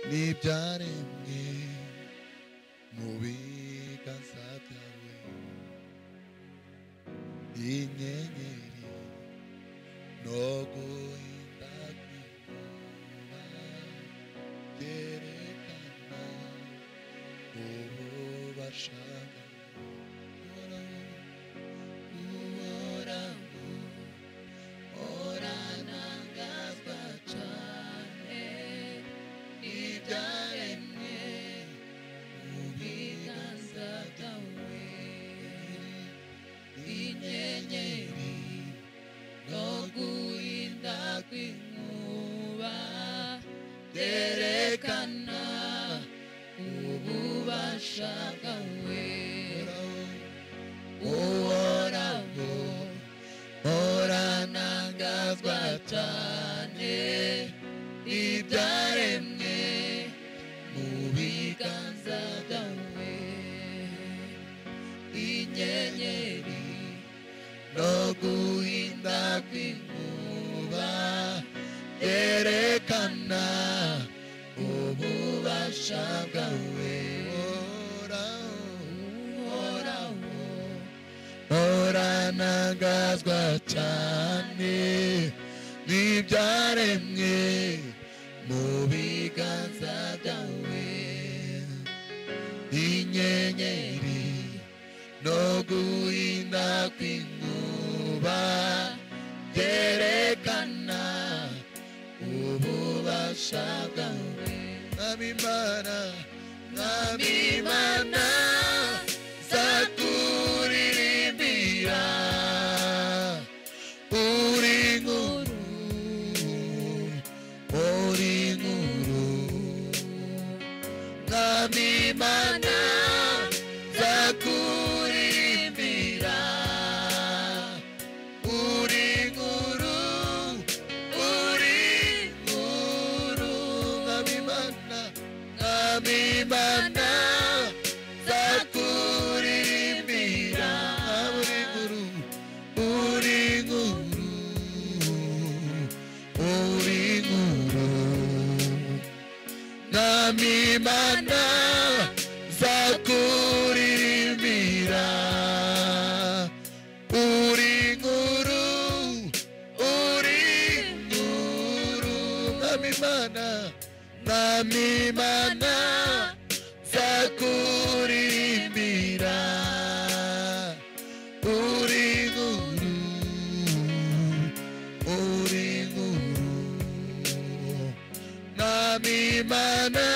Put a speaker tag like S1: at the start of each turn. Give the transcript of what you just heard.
S1: n'ibyaremwe mu biganza byawe, inyenyeri no guhinda kw'inkuba byerekana ububasha bwawe. Uhoraho uranangazwa cyane n'ibyaremwe mu biganza byawe, inyenyeri no guhinda kw'inkuba byerekana ububasha bwawe. Uhoraho uranangazwa cyane n'ibyaremwe mu biganza byawe, inyenyeri no guhinda kw'inkuba byerekana ububasha bwawe. Uranangazwa cyane n'ibyaremwe mu biganza byawe, inyenyeri no guhinda kw'inkuba byerekana ububasha bwawe. Mwami Imana, Mwami Imana, nzakuririmbira uri nkuru, uri nkuru. Mwami Imana, nzakuririmbira uri nkuru, uri nkuru. Mwami Imana, Mwami Imana, nzakuririmbira uri nkuru, uri nkuru, uri nkuru. Mwami Imana, nzakuririmbira uri nkuru, uri nkuru. Mwami Imana, Mwami Imana, nzakuririmbira uri nkuru, uri nkuru. Mwami Imana.